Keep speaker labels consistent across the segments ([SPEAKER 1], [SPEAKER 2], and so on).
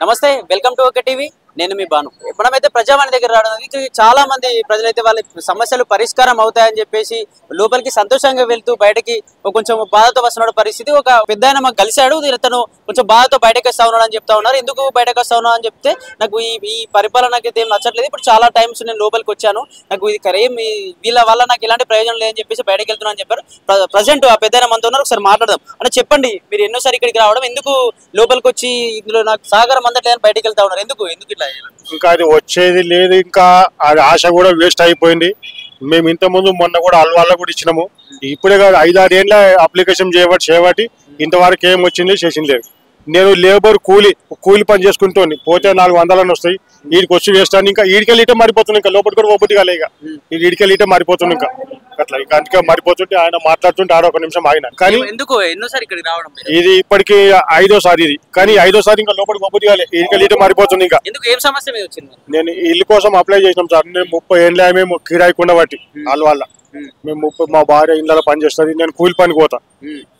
[SPEAKER 1] నమస్తే, welcome to okay TV. నేను మీ బాను. మనమైతే ప్రజావాణి దగ్గర రావడానికి చాలా మంది ప్రజలైతే వాళ్ళ సమస్యలు పరిష్కారం అవుతాయని చెప్పేసి లోపలికి సంతోషంగా వెళ్తూ బయటకి కొంచెం బాధతో వస్తున్న పరిస్థితి. ఒక పెద్ద ఆయన మాకు కలిశాడు. తను కొంచెం బాధతో బయటకు వస్తా ఉన్నాడు అని చెప్తా ఉన్నారు. ఎందుకు బయటకు వస్తా ఉన్నా అని చెప్తే, నాకు ఈ పరిపాలన నాకైతే ఏం నచ్చట్లేదు. ఇప్పుడు చాలా టైమ్స్ నేను లోపలికి వచ్చాను, నాకు ఇది కరేం వీళ్ళ వల్ల నాకు ఎలాంటి ప్రయోజనం లేదని చెప్పేసి బయటకు వెళ్తున్నా అని చెప్పారు. ప్రజెంట్ ఆ పెద్ద ఆయన మనతో ఉన్నారు, ఒకసారి మాట్లాడదాం. అంటే చెప్పండి, మీరు ఎన్నోసారి ఇక్కడికి రావడం, ఎందుకు లోపలికి వచ్చి ఇందులో నాకు సహకారం అందట్లేదని బయటకు వెళ్తా ఉన్నారు, ఎందుకు ఇట్లా?
[SPEAKER 2] ఇంకా అది వచ్చేది లేదు, ఇంకా అది ఆశ కూడా వేస్ట్ అయిపోయింది. మేము ఇంత ముందు మొన్న కూడా అల్వాళ్ళ కూడా ఇచ్చినాము. ఇప్పుడే కాదు, 5-6 ఏళ్ళ అప్లికేషన్ చేయబట్టి ఇంతవరకు ఏం వచ్చింది చేసింది లేదు. నేను లేబర్ కూలి పని చేసుకుంటాను, పోతే 400 వస్తాయి. వీడికి వచ్చి వేస్తాను, ఇంకా ఈడికెళ్ళి ఇటే మారిపోతుంది. ఇంకా లోపల కూడా ఒప్పటి కాలే, ఇక ఈడికెళ్ళి ఇటే మారిపోతుంది. ఇంకా అట్లా ఇంకా అందుకే మారిపోతుంటే ఆయన మాట్లాడుతుంటే ఒక నిమిషం ఆగిన. కానీ
[SPEAKER 1] ఎందుకు ఎన్నోసారి ఇక్కడికి రావడం?
[SPEAKER 2] ఇది ఇప్పటికి 5వ సారి ఇది, కానీ 5వ సారి ఇంకా లోపలికి ఒప్పటి కాలే, ఈడికెళ్ళి ఇటే మారిపోతుంది. ఇంకా
[SPEAKER 1] ఎందుకు, ఏం సమస్య మీద వచ్చింది?
[SPEAKER 2] నేను ఇల్లు కోసం అప్లై చేసినాం సార్. నేను 30 ఏళ్ళ మేము కిరాయికుండా బట్టి వాళ్ళ మేము మా భార్య ఇళ్ళలో పని చేస్తుంది. నేను కూలి పనికి పోతా,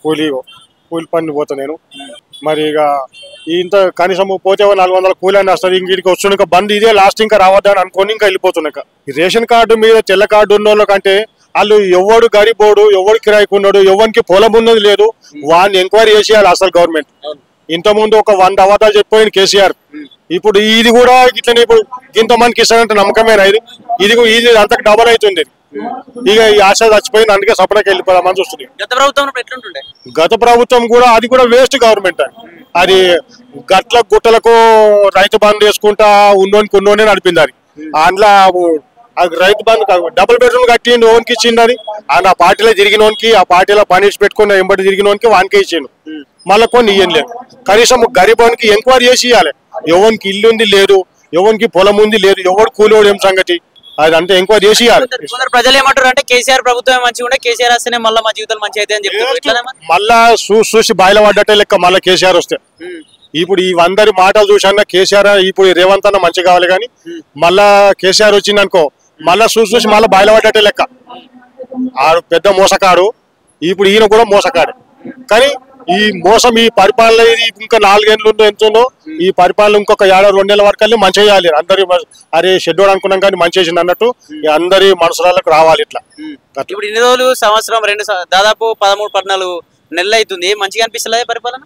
[SPEAKER 2] కూలి పని పోతా నేను. మరి ఇక ఇంత కనీసం పోతే 400 కూలి అని వస్తుంది. ఇంటికి వస్తుంది, ఇంకా బంద్ ఇదే లాస్ట్, ఇంకా రావద్దని అనుకోని ఇంకా వెళ్ళిపోతున్నాక. రేషన్ కార్డు మీద తెల్ల కార్డు ఉన్న వాళ్ళకంటే వాళ్ళు ఎవడు గరీబోడు, ఎవడు కిరాయికున్నాడు, ఎవరికి పొలం ఉన్నది లేదు, వాడిని ఎంక్వైరీ చేసేయాలి అసలు గవర్నమెంట్. ఇంతకుముందు ఒక 100 అబద్ధాలు చెప్పిపోయింది కేసీఆర్. ఇప్పుడు ఇది కూడా ఇట్లనే, ఇప్పుడు ఇంతమందికి ఇస్తానంటే నమ్మకమేనా? ఇది అంతకు డబల్ అవుతుంది. ఇక ఈ ఆశ చచ్చిపోయింది, అందుకే సపరేట్గా వెళ్ళిపోదామని చూస్తుంది. గత ప్రభుత్వం కూడా అది కూడా వేస్ట్ గవర్నమెంట్. అది గట్ల గుట్టలకు రైతు బంధు వేసుకుంటా ఉన్నోనే నడిపింది. అది అందులో రైతు బంధు డబుల్ బెడ్రూమ్ కట్టి ఓన్కి ఇచ్చిండు. అది ఆ పార్టీలో తిరిగినోనికి, ఆ పార్టీలో పని పెట్టుకుని ఎంబడి తిరిగినోనికి వానికే ఇచ్చిండు. మళ్ళీ కొన్ని ఇయ్యం లేదు. కనీసం గరీబానికి ఎంక్వైరీ చేసి ఇవ్వాలి. ఎవరికి ఇల్లు ఉంది లేదు, ఎవరికి పొలం ఉంది లేదు, ఎవరు కూలోడు ఏం సంగతి, అది అంతా ఎంక్వైరీ చేసి ఇవ్వాలి.
[SPEAKER 1] ప్రజలు ఏమంటారు అంటే కేసీఆర్ ప్రభుత్వం మంచిగా ఉంటే, కేసీఆర్ వస్తేనే మళ్ళీ మా జీవితాలు మంచి అయితే అని చెప్తారు.
[SPEAKER 2] మళ్ళా చూసి బాయిల పడ్డట్టే లెక్క మళ్ళీ కేసీఆర్ వస్తే. ఇప్పుడు ఈ 100 మాటలు చూసాక కేసీఆర్ ఇప్పుడు రేవంత్ అన్న మంచి కావాలి, కానీ మళ్ళా కేసీఆర్ వచ్చింది అనుకో, మళ్ళా చూసి మళ్ళీ బాయిల పడ్డట్టే లెక్క. ఆడు పెద్ద మోసకాడు, ఇప్పుడు ఈయన కూడా మోసకాడు. కానీ ఈ మోసం, ఈ పరిపాలన ఇది ఇంకా 4 ఏళ్ళు ఎంతుందో, ఈ పరిపాలన ఇంకొక 2 ఏళ్ళ వరకు మంచి చేయాలి. అందరి అరే షెడ్యూల్ అనుకున్నాం కానీ మంచి చేసింది అన్నట్టు అందరి మనసులకు రావాలి. ఇట్లా
[SPEAKER 1] ఇప్పుడు ఇన్ని రోజులు, సంవత్సరం దాదాపు 13-14 నెలలు అవుతుంది, మంచిగా అనిపిస్తలే పరిపాలన?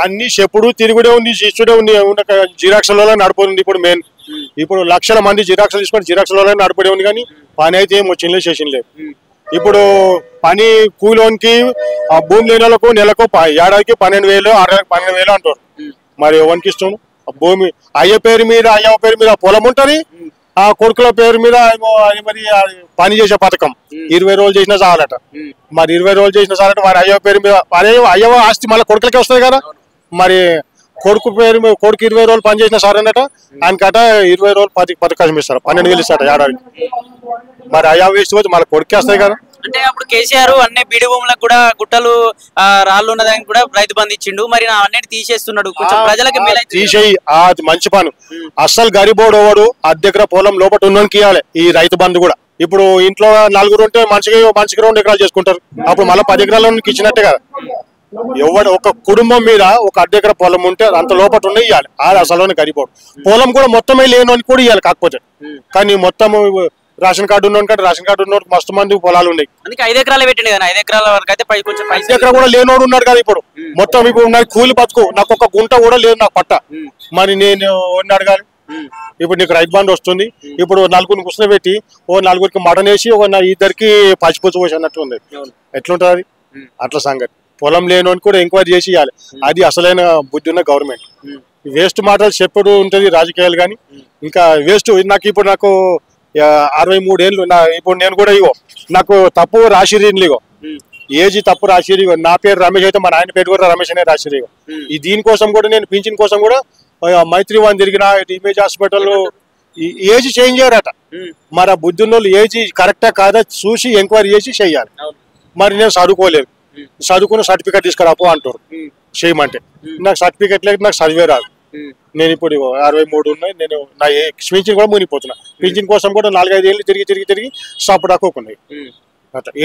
[SPEAKER 2] అన్ని చెప్పుడు తిరుగుడే ఉంది, శిష్యుడే ఉంది. జిరాక్స్లలో నడుపుతుంది. ఇప్పుడు మెయిన్ ఇప్పుడు లక్షల మంది జిరాక్స్లు తీసుకొని జిరాక్స్లలో నడుపుడే ఉంది, కానీ పని అయితే ఏం వచ్చింది చేసింది లేదు. ఇప్పుడు పని కూలోనికి భూమి లేని వాళ్ళకు నెలకు ఏడాదికి 12,000, 12,000 అంటారు. మరి ఎవరికి ఇష్టం? భూమి అయ్య పేరు మీద పొలం ఉంటుంది, ఆ కొడుకుల పేరు మీద మరి పని చేసే పథకం 20 రోజులు చేసినా చాలట. మరి 20 రోజులు చేసినా చాలట. వారి అయ్యవ పేరు మీద అయ్యవ ఆస్తి మళ్ళీ కొడుకులకే వస్తుంది కదా. మరి కొడుకు 20 రోజులు పని చేసిన సార్ అన్నట, ఆయనకట 20 రోజులు పథకం ఇస్తారు, 12,000 ఇస్తారట ఏడాదికి. మరి అయ్యా వేస్ట్ పోతే మళ్ళీ కొడుకే వస్తాయి కదా.
[SPEAKER 1] అంటే అప్పుడు కేసీఆర్ అన్ని బీడి భూములకు కూడా, గుట్టలు రాళ్ళు ఉన్నదానికి కూడా రైతు బంధు ఇచ్చిండు, మరి అన్నిటి తీసేస్తున్నాడు. కొంచెం ప్రజలకి
[SPEAKER 2] తీసేయి, అది మంచి పని. అస్సలు గరీబోడు వాడు అద్దెకర పొలం లోపల ఉన్నోనికి ఇవ్వాలి ఈ రైతు బంధు కూడా. ఇప్పుడు ఇంట్లో 4 ఉంటే మనిషికి 2 ఎకరాలు చేసుకుంటారు, అప్పుడు మళ్ళీ 10 ఎకరాలకు ఇచ్చినట్టే కదా. ఎవడు ఒక కుటుంబం మీద ఒక అద్దెకర పొలం ఉంటే అంత లోపల ఉన్న ఇవ్వాలి. అది అసలు గరీబోడు. పొలం కూడా మొత్తమే లేనోని కూడా ఇవ్వాలి. కాకపోతే కానీ మొత్తం రేషన్ కార్డు ఉన్నోడు రేషన్ కార్డు ఉన్నోడు మస్తు మంది పొలాలు ఉన్నాయి.
[SPEAKER 1] 5 ఎకరాలు పెట్టింది కదా, 5 ఎకరాల వరకు అయితే
[SPEAKER 2] 5 ఎకరా కూడా లేనోడు ఉన్నాడు కదా. ఇప్పుడు మొత్తం ఇప్పుడు నాకు కూలి బతుకు, నాకు ఒక గుంట కూడా లేదు నాకు పట్ట. మరి నేను అడగాలి. ఇప్పుడు నీకు రైతు బంధు వస్తుంది, ఇప్పుడు 4 కూర్చోబెట్టి 4 మటన్ వేసి 2 పచ్చిపుచ్చు పోసి అన్నట్టు ఉంది. ఎట్లుంటది అది? అట్లా సంగతి. పొలం లేనోని కూడా ఎంక్వైరీ చేసి ఇవ్వాలి. అది అసలైన బుద్ధి ఉన్న గవర్నమెంట్. వేస్ట్ మాటలు చెప్పుడు ఉంటుంది రాజకీయాలు, కానీ ఇంకా వేస్ట్. నాకు 63 ఏళ్ళు. ఇప్పుడు నేను కూడా నాకు తప్పు రాసిరిలో ఏజ్ తప్పు రాసిరి. నా పేరు రమేష్ అయితే మా నాయన పేరు కూడా రమేష్ అనే రాసిరి. ఈ దీనికోసం కూడా నేను పింఛన్ కోసం కూడా మైత్రివన్ తిరిగిన, ఇమేజ్ హాస్పిటల్ ఏజ్ చేంజ్ చేయరట. మరి ఆ బుద్ధి ఉన్న వాళ్ళు ఏజ్ కరెక్టా కాదా చూసి ఎంక్వైరీ చేసి చెయ్యాలి. మరి నేను చదువుకోలేదు, చదువుకున్న సర్టిఫికేట్ తీసుకురాపో అంటారు చేయమంటే. నాకు సర్టిఫికేట్ లేదు, నాకు చదివే రాదు. నేను ఇప్పుడు 63 ఉన్నాయి. నేను నా పింఛన్ కూడా మునిగిపోతున్నా. పింఛన్ కోసం కూడా 4-5 ఏళ్ళు తిరిగి సపోర్ట్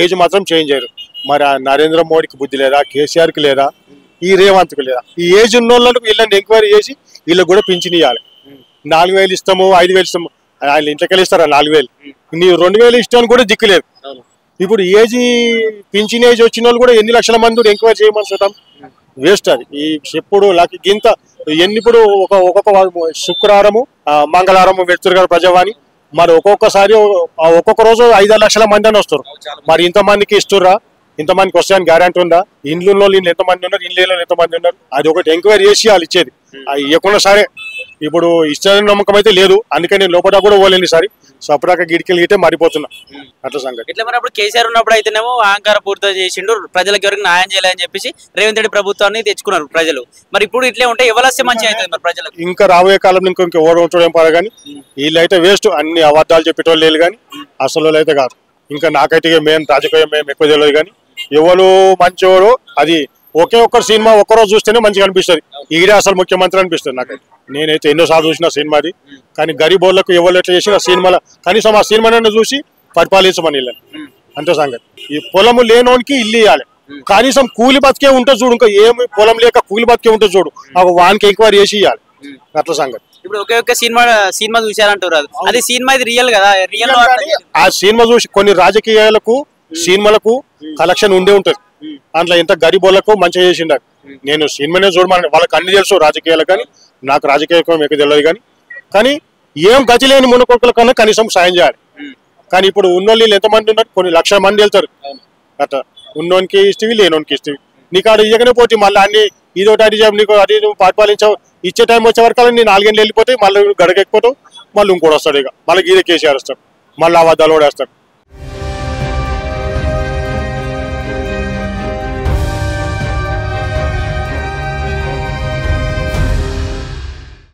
[SPEAKER 2] ఏజ్ మాత్రం చేంజ్ అయ్యారు. మరి ఆ నరేంద్ర మోడీకి బుద్ధి లేదా, కేసీఆర్కి లేదా, ఈ రేవంత్కు లేదా ఈ ఏజ్ ఉన్న వాళ్ళకు వీళ్ళని ఎంక్వైరీ చేసి వీళ్ళకి కూడా పింఛన్ ఇవ్వాలి. 4,000 ఇస్తాము 5,000 ఇస్తాము ఆయన ఇంట్లోకి ఇస్తారా 4,000 నీ 2,000 ఇష్టాన్ని కూడా దిక్కులేదు. ఇప్పుడు ఏజ్ పింఛన్ ఏజ్ వచ్చిన వాళ్ళు కూడా ఎన్ని లక్షల మంది ఎంక్వైరీ చేయమని చూద్దాం వేస్ట్. అది ఈ ఎప్పుడు గింత ఇప్పుడు ఒక్కొక్క శుక్రవారము మంగళవారము పెడుతురు కదా ప్రజావాణి, మరి ఒక్కొక్కసారి ఒక్కొక్క రోజు 5-6 లక్షల మంది అని వస్తారు. మరి ఇంతమందికి ఇస్తుర్రా, ఇంతమందికి వస్తాయని గ్యారంటీ ఉందా? ఇండ్లు ఎంతమంది ఉన్నారు, ఇండ్లలో ఎంతమంది ఉన్నారు, అది ఒకటి ఎంక్వైరీ చేసి వాళ్ళు ఇచ్చేది. అది ఇవ్వకుండా సరే ఇప్పుడు ఇష్టమైన నమ్మకం అయితే లేదు, అందుకని నేను లోపల కూడా పోలేని సరే సపరాక గిడికెళ్ళి గిట్టే మారిపోతున్నా అట్లా సంగతి.
[SPEAKER 1] ఇట్లా మరి అప్పుడు కేసీఆర్ ఉన్నప్పుడు అయితేనేమో అహంకార పూర్తి చేసిండు, ప్రజలకు ఎవరికి న్యాయం చేయాలని చెప్పేసి రేవంత్ రెడ్డి ప్రభుత్వాన్ని తెచ్చుకున్నారు ప్రజలు. మరి ఇప్పుడు ఇట్లే ఉంటే ఎవరస్తే మంచి అవుతుంది మరి ప్రజలకు? ఇంకా
[SPEAKER 2] రాబోయే కాలంలో ఇంకా ఓడ ఉంచడం పడ కానీ వీళ్ళైతే వేస్ట్, అన్ని అబద్ధాలు చెప్పేటోళ్ళు లేదు కానీ అసలు అయితే కాదు. ఇంకా నాకైతే మేము రాజకీయం మేము ఎక్కువ తెలియదు కానీ ఎవరు మంచోరు అది ఒకే ఒక్క సినిమా ఒక్కరోజు చూస్తేనే మంచిగా అనిపిస్తుంది. ఈడే అసలు ముఖ్యమంత్రి అనిపిస్తుంది నాకైతే. నేనైతే ఎన్నోసార్లు చూసిన సినిమాది, కానీ గరీబోళ్ళకు ఎవరు ఎట్లా చేసిన సినిమాలో కనీసం ఆ సినిమానైనా చూసి పరిపాలించమని వెళ్ళాను అంతే సంగతి. ఈ పొలము లేనోనికి ఇల్లు ఇవ్వాలి, కనీసం కూలి బతికే ఉంటుంది చూడు, ఇంకా ఏమి పొలం లేక కూలి బతికే ఉంటుంది చూడు, వానికి ఎంక్వైరీ చేసి ఇవ్వాలి అట్లా సంగతి.
[SPEAKER 1] ఇప్పుడు ఒకే ఒక్క సినిమా చూసారంటారు, అది సినిమా ఇది రియల్ కదా, రియల్
[SPEAKER 2] ఆ సినిమా చూసి కొన్ని రాజకీయాలకు సినిమాలకు కలెక్షన్ ఉండే ఉంటది, అందులో ఎంత గరీబోళ్ళకు మంచిగా చేసిండారు. నేను సినిమానే చూడమని వాళ్ళకి అన్ని తెలుసు రాజకీయాలు, కానీ నాకు రాజకీయ ఎక్కువ తెలియదు. కానీ ఏం గతి లేని మునకొక్కల కన్నా కనీసం సాయం చేయాలి. కానీ ఇప్పుడు ఉన్నోళ్ళు ఎంతమంది ఉన్నారు, కొన్ని లక్షల మంది వెళ్తారు అట్లా. ఉన్నోనికి ఇస్తవి లేనోనికి ఇస్తవి, నీకు ఆడ ఇయ్యకనే పోతే మళ్ళీ అన్ని ఇదోటి అది నీకు అది నువ్వు పరిపాలించావు, ఇచ్చే టైం వచ్చే వరకు నీ 4 ఏళ్ళు వెళ్ళిపోతాయి, మళ్ళీ గడకెక్కిపోతావు, మళ్ళీ ఇంకోటి వస్తాడు, ఇక మళ్ళీ గీదే కేసీఆర్ వస్తాడు, మళ్ళీ అబద్ధాలు కూడా వేస్తాడు.